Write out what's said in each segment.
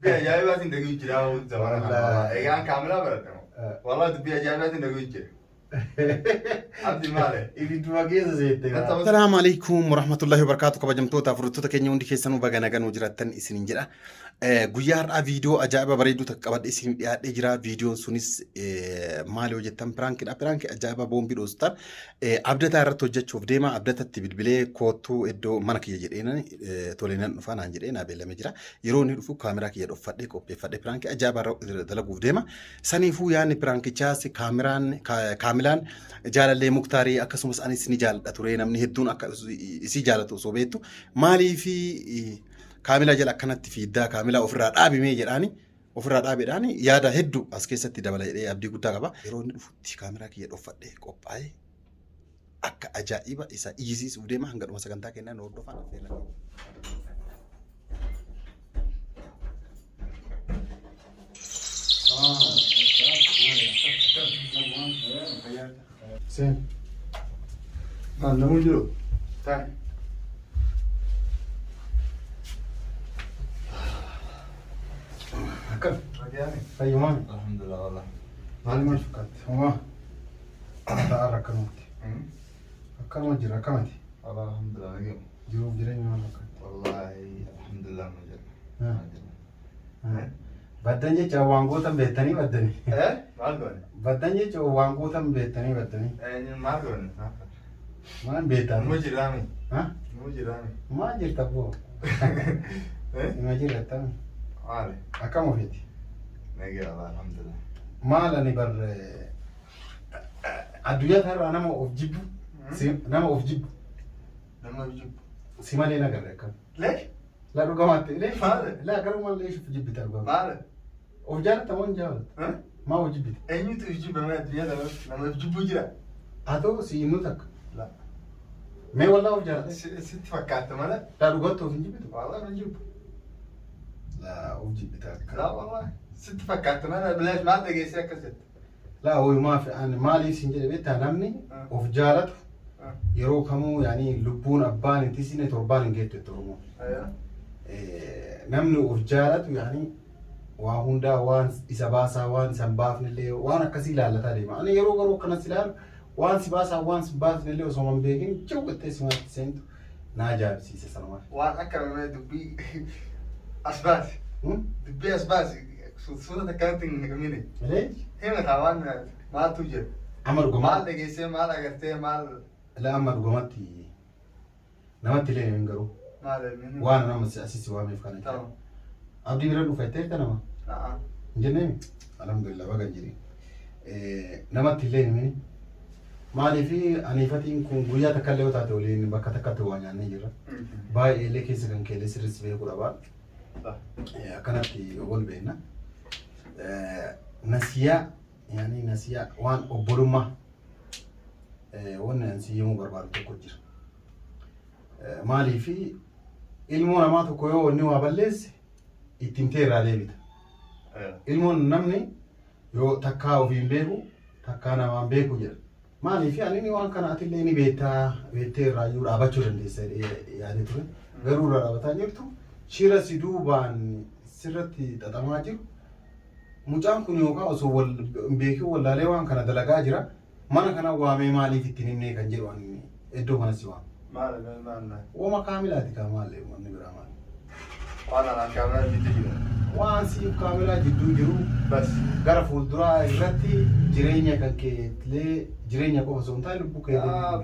بأجابات إنك يجرا زمان إيجان كاملة برتهم والله بأجابات إنك يجرا عبد المالك السلام عليكم ورحمة الله وبركاته. كبجمتوتا فرتوتا كينيا وندي كيسانو باغانا غان وجراتن اسنين جرا غيار فيديو اجابه بريدو تقبد اسين دياد جرا فيديو سونيس مالو جتم برانك برانك اجابه بومبي دوستار ابدتا رتو جچوف ديما ابدتا تبدبلي كوتو ادو منك يجدين تولينن فانا انجدين ابي لمجرا يروني دفو كاميرا كي يدو فدي كوبي فدي برانك اجابه دلغوف ديما سنيفو يعني برانك تشاسي كاميران كاملان جالله مختاري اكسمس اني سني جال اتورينا من هدون اكسي جالتو سوبيتو مالي في كاملا جل أكنت في دا كاملا أفراد أبي ميجر أني أفراد أبي أني يا ده هدو أسكيسة تدبل إيه أبدي قطع كبا يرون فوتي كاميرا كي يدفع ده كوباي أك أجائبة إسا إيزي سودة ما هنقدر مسكان تاكينا نور دفعنا فيلا سين ما نموذج تاني كم أيوة الحمد لله والله ما فكرت هو تعال كنوتي كم جرا كمتي والله الحمد لله اليوم جروب جرين ما والله الحمد لله مجد بدني جو وانغوتم بيتني بدني إيه ما قلنا بدني جو وانغوتم بيتني بدني إيه ما قلنا ما بيتان مجرامي ها مجرامي ما جرت أبوه إيه ما جرت أنا عارف أكمل فيتي نجي الله الحمد لله ما لاني بر الدنيا ترى أنا ما أفجب أنا ما أفجب لما بيجيب سيما لينا قررك ليش؟ لا رقمات ليش؟ ماذا؟ لا قرر ما ليش أفجب بترقم ماذا؟ أفجار تمون جاول ها؟ ما أفجب أي متى يجيب ما الدنيا لما بيجيب بجرا هذا سينوتك لا ما والله أفجار ست فكرت ماذا؟ لا رقمت أفجب والله بنجيب لا أفجب بترقم لا والله ست فكرت ماذا بلاش ما تجي سكت لا هو ما في أنا مالي سنجل بيت نمني أفجارته يروكمو يعني لبون أبان تيسينة تربان جيت ترمو أيوة نمني أفجارته يعني وهوندا وان إسباسا وان سباف نللي وانا كسيلا لا تادي ما أنا يروك كنا سلال وان سباسا وان سباف نللي وسومن بيجين جو بتسمع سنت ناجا بسيسة سنوات وأنا أكرم ما دبي أسباس دبي أسباس صورة كانت نجميني ليش؟ هنا طبعا ما توجد أمر ما قمات تجي سي ما لقيته ما لا أمر قماتي نمت ليه ينقرو ما له وانا نمت أسيسي وامي في كندا تمام أبدي بردو فايتير كنا نعم جنين الحمد لله بقى جري نمت ليه مني مالي في أنا فتين كون بويا تكلم تاتولين بكرة تكتواني أنا جرا باي إلي كيس كان كيلي سيرس بيه كورا بار كانت يقول بينا نسيا يعني نسيا وان أبورما وانا نسيمو بربار تكوجر مالي في ilmoon namaa tokko yoo wanni waa balleesse ittiin teerraalee bita. Ilmoon namni yoo takkaa ofiin beeku takkaa namaan beeku jedha. Maaliif ani waan kana atillee ni beekteerraa iyyuu dhaabachuu dandeessa yaadee ture. Garuu irraa dhaabataa jirtu shira si duubaan sirratti xaxamaa jiru. Mucaan kun yookaan osoo hin beekin wallaalee waan kana dalagaa jira. Mana kana waamee maaliif ittiin himnee kan jedhu iddoo kanas waama. ما وما كاملات كمال من برامال أنا كامل جديد وانسي كاملات جدو جرو بس غرف الدرا يرتي جرينيا كنكتلي جرينيا كو سونتا لبوك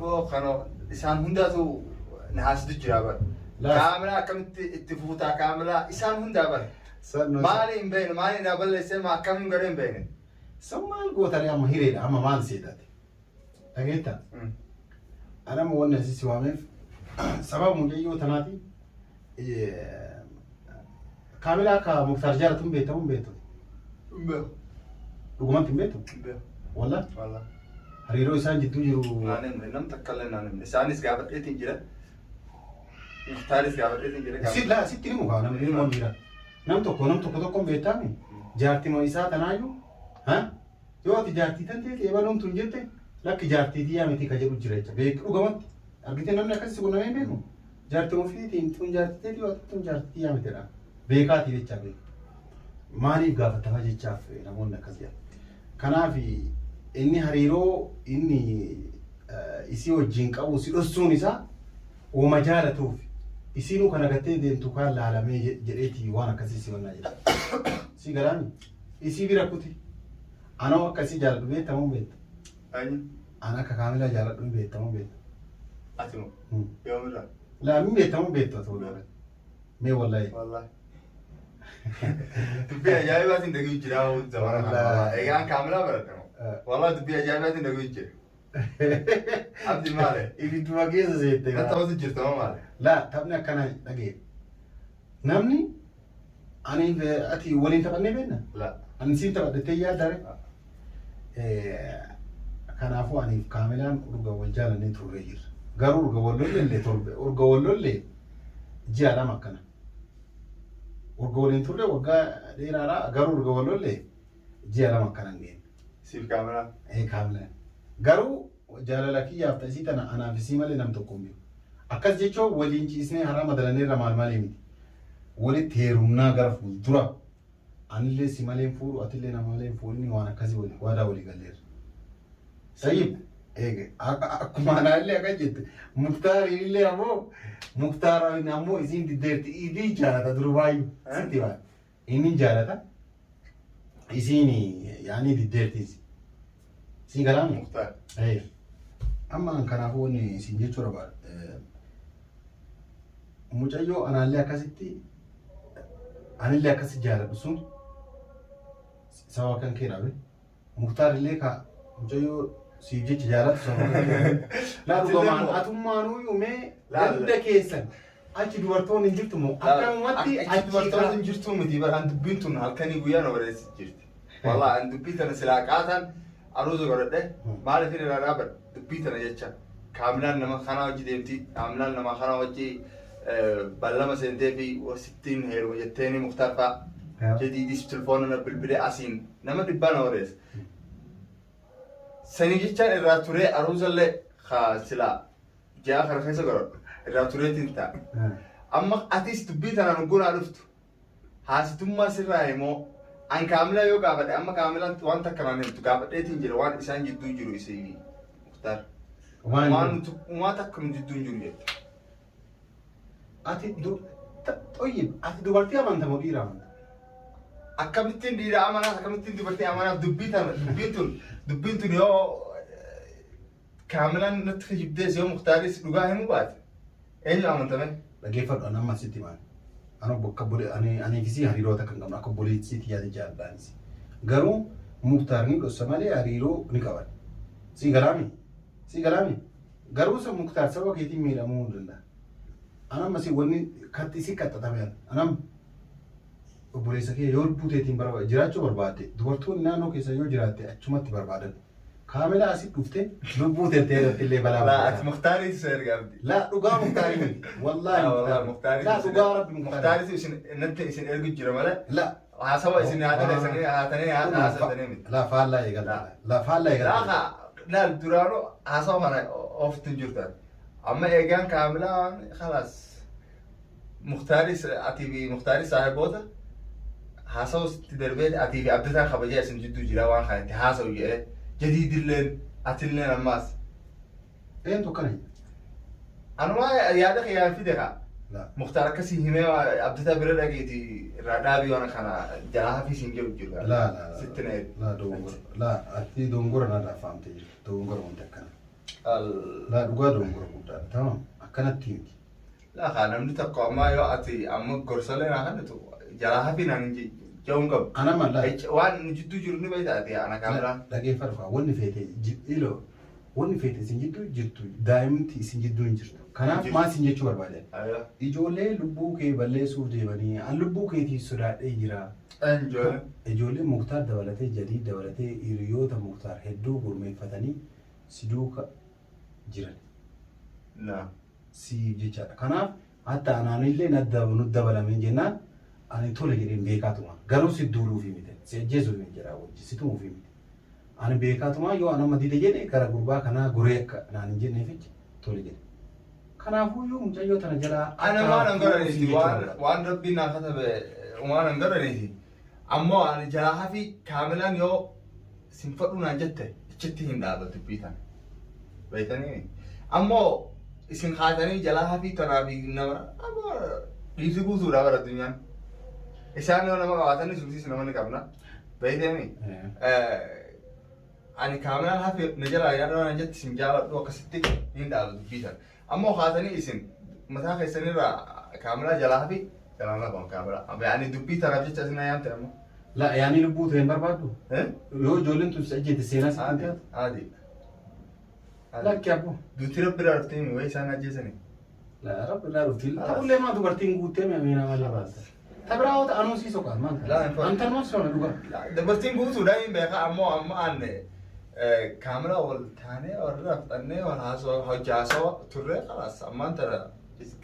بو خانو إنسان هندا تو نحاس دجرا كاملا كم تفوتا كاملا إنسان هندا بر مالي بين مالي نابل لسه ما كم غرين بين سمال قوتاري أما هيري أما مال سيدات تجيتا أنا مولنا سيسي وامف سبب مجيء تناتي كاملا كمختار جارتهم بيتهم رقمات بيتهم والله هريرو إنسان جدو جرو نم تكلم نم إنسان إسقابت إيه تنجرا مختار إسقابت إيه تنجرا سيد لا سيد تني مقاونا من المون جرا نم تكو بيتامي جارتي ما إسات نايو ها يو تجارتي تنتي كيبانون تنجتة لك جارتي دي أمتى كجرو جريتة بيك رقمات أرجعت نمنا كسي كنا مين بينو جارتي مفيدة تين تون جارتي دي وقت تون جارتي أمتى را بيكاتي دي تجابي maaliif gaafatama jechaaf namoonni akkas jedhan. Kanaaf inni hariiroo inni isii wajjin qabu si dhossuun isaa ooma jaalatuuf isiinuu kana gattee deemtu kaan laalamee jedheeti waan akkasii si wannaa jedha. Si galaami isii bira kuti anoo akkasii jaaladhu beektamoo beekta. Ana akka kaamilaa jaaladhu beektamoo beekta. Atimo yoomirraa. Laa min beektamoo beekta ta'uu dha. Mee wallahi. Wallahi. Dubbii ajaa'ibaatiin dhaguu jira zamana kana. Egaan kaamilaa baradhamu. Wallahi dubbii ajaa'ibaatiin dhaguu jira. Abdi maale. Ibidduma keessa seette. Kan ta'utu jirtama maale. Laa taphni akkana dhagee. Namni ani ati waliin taphannee beekna. Laa. Ani siin taphadhattee yaaddaare. Kanaafuu aniif kaamilaan urga wal jaalannee turree jirra. Garuu urga wallollee ji'a lama akkana. Urga waliin turre waggaa dheeraadhaa garuu urga wallollee ji'a lama akkana hin geenye. Siif kaamilaan? Kaamilaan. Garuu jaalala kiyyaaf ta'isii tana anaaf isii malee nam tokko hin beeku. Akkas jechuun waliin ciisnee haraa madalanneerra maal malee miti. Walitti heerumnaa gara fuuldura. Anillee si malee hin fuudhu atillee nama malee hin fuudhu waan akkasii waadaa walii galleerra. Sayyid akkuma anaallee akka jette Muktaari illee ammoo Muktaaraan ammoo isiin diddeerti idii jaalata durubaayyuu sitti baata. Inni jaalata isiin yaani diddeertiisi. Si galaami? Muktaar. Amma kanaafuu wanni isin jechuu barbaada. Mucayyoo anaallee akkasitti anillee akkasi jaaladhu sun sababa kan keenaabe Muktaar illee ka mucayyoo siif jecha jaalatu sababa kan keenaabe. Laa dhugamaan atummaanuu yuumee ganda keessan achi dubartoonni hin jirtu moo akkamumatti achi dubartoonni hin jirtu miti baraan dubbiin tun halkanii guyyaa na bareessi jirti. Walaa an dubbii tana silaa qaataan aruuza godhadhe maaliif hin irraa dhaabadha dubbii tana jecha kaamilaan nama kanaa wajji deemti kaamilaan nama kanaa wajji ballama seentee fi sittiin heeruma jetteeni Muktaar fa'a jadiidis tilfoona na bilbilee asiin nama dhibbaa na bareessa. Sanii jechaan irraa turee aruuzallee silaa ji'a kana keessa godhadhu irraa tureetiin ta'a. Amma atis dubbii tanaan gunaa dhuftu haasitummaa sirraa immoo an kaamila yoo gaafadhe amma kaamilaan wanta akkanaan himtu gaafadheetiin jira waan isaan jidduu jiru isii Muktaar. Waan takka nu jidduu jiru jette. Ati dubartii amanta moo dhiira amanta? Akkamittiin dhiira amanaa akkamittiin dubartii amanaaf dubbiin tun yoo kaamilaan natti kijibdees yoo Muktaaris dhugaa himuu baate eenyu amantame? Dhaggeeffadhu an amma sitti maali? Ano bakka bole ani kisi hariiroo takkan qabna akka boleetti yaada jaalladhaanis. Garuu Muktaar ni dhossa malee hariiroo ni qaban. Si galaami? Garuu sa Muktaar sababa keetiin miidhamuu hin danda'a. Anam masih wanni katti si qaxxatameen anam obboleessa kee yoo buuteetiin jiraachuu barbaadde dubartoonni naannoo keessa yoo jiraatte achumatti barbaadan. Kaamilaa asii dhufte lubbuu teettee illee balaa. Laa ati Muktaarii isa ergaabdi. Laa dhugaa Muktaarii miti. Wallaahi Muktaarii. Laa dhugaa rabbi Muktaarii isin ergu jira malee. Laa. Haasawa isin haatanii haasatanii miti. Laa faallaa eegala. Laa faallaa eegala. Laa duraanuu haasawa kana ooftu jirtan. Amma eegaan kaamilaan khalaas Muktaaris ati fi Muktaaris saahiboota haasawu sitti darbee ati fi abdataan kabajaa isin jidduu jira waan kanatti haasawu jedhee jadiidilleen atilleen ammaas. Eentu kana? Anumaa yaada kiyyaan fide kaa. Muktaar akkasii himee abdataa bira dhageeti irraa dhaabii waan kana jalaa hafii siin jedhu jiru. Laa. Sitti na eegu. Laa dogongora. Laa ati dogongora narraa faamte jiru. Dogongora wanti akkana. Laa dhugaa dogongora guddaadha. Tamam akkanatti miti. Laa kaa namni tokko ammaa yoo ati amma gorsalee naa kannatu jalaa hafii naan ja'uun qabu. Ana mallaa. Waan jidduu jiru ni beektaati ana kaamiraan. Dhageeffadhu kaa wanni feete iloo wanni feete isin jidduu jirtu daa'imti isin jidduu hin jirtu. Kanaaf maal isin jechuu barbaadan? Ijoollee lubbuu kee balleessuuf deemanii an lubbuu keetii sodaadhee jira. Ijoollee Muktaar dabalatee Jadii dabalatee hiriyoota Muktaar hedduu gurmeeffatanii si duuka jiran. Si jechaadha. Kanaaf hatta anaanillee nutti dabalamee jennaan ani tole jedheen beekaatuma. Garuu si duuluufi miti. Si ajjeesuuf hin jira wajji si tumuufi miti. Ani beekaatuma yoo anama dide jedhe gara gurbaa kanaa goree akka naan hin jenneefichi tole jedhe. Kanaafuu yoo mucayyoo tana jalaa ana waan an garaniiti waan rabbiin naa katabe waan an garaniiti ammoo ani jalaa fi kaamilaan yoo sinfadhu naan jette ichitti hin dhaaba dubbitan beekanii ammoo isin haatanii jalaa fi tanaa fi nama ammoo dhiirri guutuudha bara addunyaan isaan yoo nama qabaatanii sumsiis nama ni qabna beekanii ani kaamilaan hafi na jalaa yaadoo naan jette isin jaaladhu akkasitti hin dhaaba dubbitan ammoo haatanii isin mataa keessanirraa kaamilaa jalaa fi jalaan qaban kaamilaa yaani dubbii tanaaf jecha isin ayyaamte ammoo لا يعني لبوت هين بربادو يو جولين تسجل السيناس عادي لا كابو دوتي رب رارتين ويس انا جيسني لا رب رارتين تقول لي ما دبرتين قوتي ما مينا ولا باس تبراوت انو سي سوكا ما انت ما سونا دوغا لا دبرتين قوتو دايم بقى امو ان كاميرا ول ثاني اور رفتني اور هاسو حجاسو ترى خلاص اما انت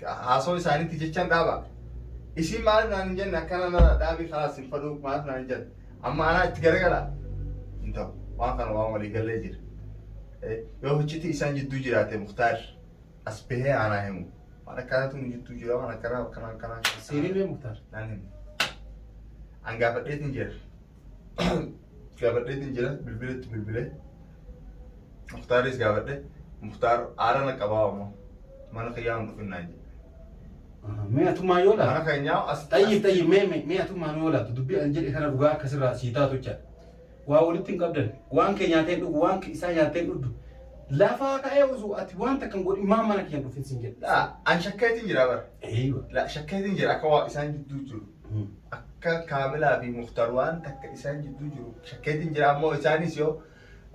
هاسو ثاني تيجي دابا isi maal naan jenna akkana na dhaabii khalaas hin fadhu maal naan jenna amma ana itti garagala inta waan kana waan walii gallee jira yoo hojjeti isaan jidduu jiraate Mukhtaar as bahee ana himu waan akkanatu nu jidduu jira waan akkana seerii mee Mukhtaar naan himu an gaafadheetin jira bilbilee Mukhtaaris gaafadhe Mukhtaar aarana qabaa ammoo mana qiyyaan dhufinnaan jira مية توما يولا أنا كينيا طيب مية توما يولا تدبي أنجل إخنا بقى كسر سيتا توجا وأولتين قبل وان كينيا تين وان كيسانيا تين لا فاك أيوزو أتوان تكن قول إمام أنا كيان بفين سنجل لا أنا شكيت إنجل أبر أيوة لا شكيت إنجل أكوا إسان جدو جرو أكا كاملة في مختاروان تك إسان جدو جرو شكيت إنجل أمو إساني سيو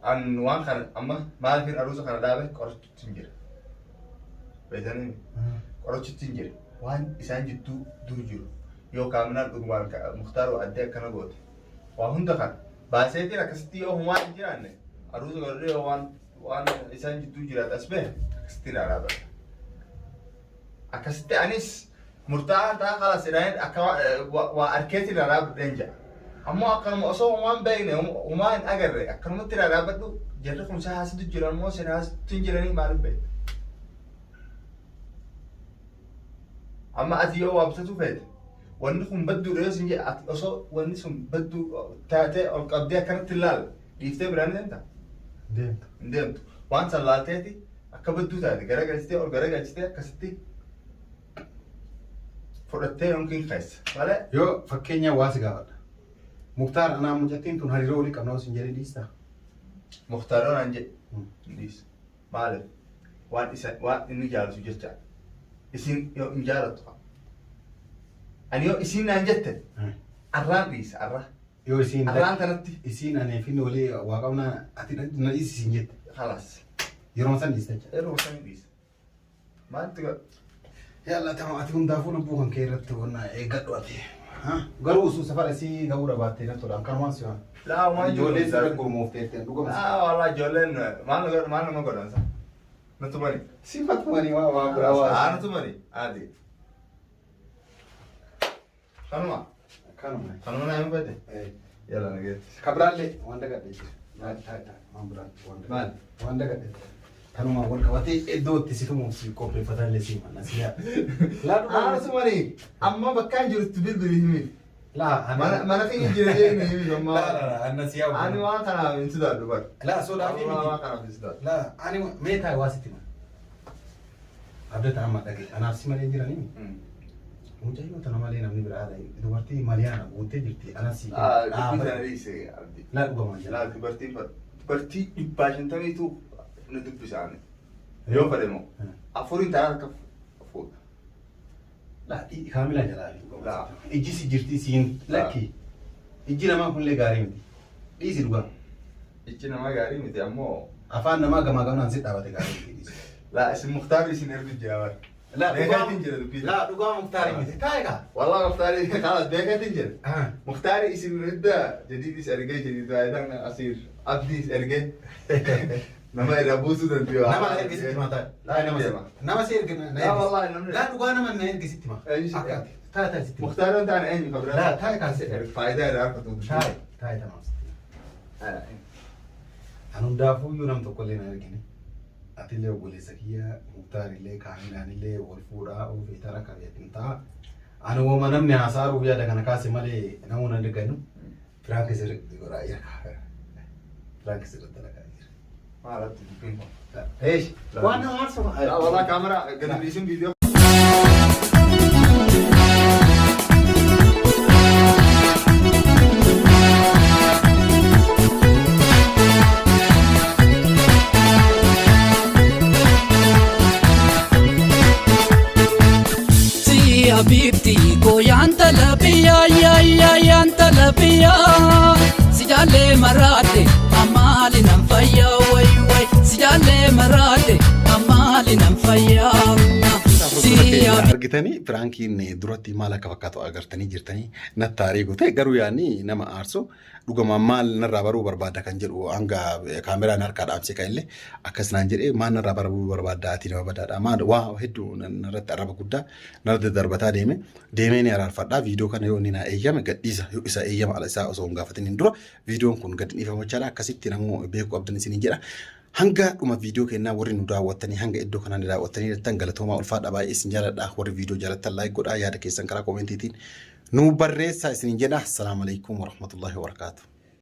أن وان خان أما ما فين أروزو خان دابه كورت إنجل بيتاني كورت إنجل وان إسان جدو دوجو يو كامنا دوغوان مختارو أدي كنا غوت وهم دخل باسيتي ركستي يو هما إنجرانه أروز غرري وان إسان جدو جرات أسبه أكستي رابع أكستي أنيس مرتاح تا خلاص إرهن وأركيتي رابع رنجا أما أكلم أصو وان بينه وما إن أجر أكلم ترى رابع دو جركم ساعة سد جران مو ساعة تنجراني معلوم بيت أما أتيو وابتدو فيد ونكون بدو رئيس نجي أصو ونسون بدو تاتي أو قبضيها كانت تلال ديفتي براني أنت ديمت وان سلالتي أكبدو تاتي غرق أجتي أو غرق أجتي كستي فرتين يمكن خيس ولا يو فكينيا واسقا مختار أنا مجتين تون هاري رولي كم نوسين جري ديستا مختارون أنجي ديس مالك وان إني جالسو جتشا isin yo injaalatu ani yo isin anjette arraan dhiis arra yo isin arraan tanatti isin ane fin wali waaqamna ati na isin jette خلاص yeroo san dhiistacha yeroo san dhiis maanti yalla tama ati hundaafuu lubbuu kan kee irratti wonna eeggadhu ati garuu usu safara si gahuu dhabaate na tola kan si waan laa waan ijoollee sirra gurmoofteetti dhugama wala ijoolleen maal nama godhansa نتمنى صفة ماني ما براوة أنا نتمنى عادي خانوما خانوما نعم بدي يلا نجيت كبرالي واندا قد يجي ما برا واندا قد خانوما ورك واتي إدو تسيتو موسي كوبري فتان لسيما نسيا لا أنا نتمنى أما بكان جرت تبيد بيهمي لا ما نفيني جريني هيمي لا أنا سيا أنا ما كان من سداد دبر لا سودا في ما كان من سداد لا أنا ميتا واسيتي ما أبدأ أنا دقيق أنا أسمع لي جراني مجاهد أنا مالي نبني برادة دبرتي ماليانا وانتي جرتي أنا سي دبرتي أنا ريسي عبدي لا دوما لا دبرتي يباشن تاني تو ندب بساني يوم فريمو أفورين تعال كف أفور لا كاملة جلالي لا إجي سجرتي سين لكي إجي نما كل غاري متي ديسي دوغا إجي نما غاري متي أمو أفان نما غما نانسي تابتي غاري متي لا اسم مختار اسم نرد الجوار لا لا دوغا مختار متي تايغا والله مختار خلاص بيك تنجل مختار اسم نرد جديد اس ارجع جديد ايضا اصير ابدي ارجع نما يربوسو دنتيو نما ارجع ستما لا نما سيرجع لا والله لا دوغا نما نرجع ستما اكاتي تاتا ستما مختار انت انا اني خبر لا تايغا فايده عارفه تاي تمام أنا دافو يونام تقولين أرجعني أتيلي أقولي سكيا مختار اللي كاملان اللي والفورا أو في ترى كبيت انتا أنا وما نمني عصار ويا دكان كاسي مالي نمونا دكانو فرانك زر رايك فرانك زر تلاقي ما عرفت البين ايش وانا ما اعرف لا والله كاميرا قد بيسم فيديو حبيبتي كويان تلبيا يا تلبيا سجالي مراتي أمالي نمفيا وي سجالي مراتي أمالي نمفيا argitanii Firaankiin duratti maal akka fakkaatu agartanii jirtanii nattaarii gootee garuu yaani nama aarsu dhugama maal narraa baruu barbaada kan jedhu hanga kaameraan harkaa dhaabsee kan illee akkas naan jedhee maal narraa baruu barbaada ati nama badaadha maal waa hedduu narratti arraba guddaa narratti darbataa deemee ni araarfadhaa viidiyoo kana yoo inni na eeyyame gadhiisa yoo isa eeyyama ala isaa osoo hin gaafatiniin dura viidiyoon kun gad dhiifamuchaadha akkasitti namuu beeku abdan isiniin jedha. Hanga dhuma viidiyoo kennaa warri nu daawwattanii hanga iddoo kanaan daawwattanii jirtan galatoomaa ulfaadha baay'ee isin jaaladha warri viidiyoo jaalattan laayik godhaa yaada keessan karaa koomentiitiin nu barreessaa isiniin jedha. Assalaamu alaykum warahmatullahi wabarakaatuh.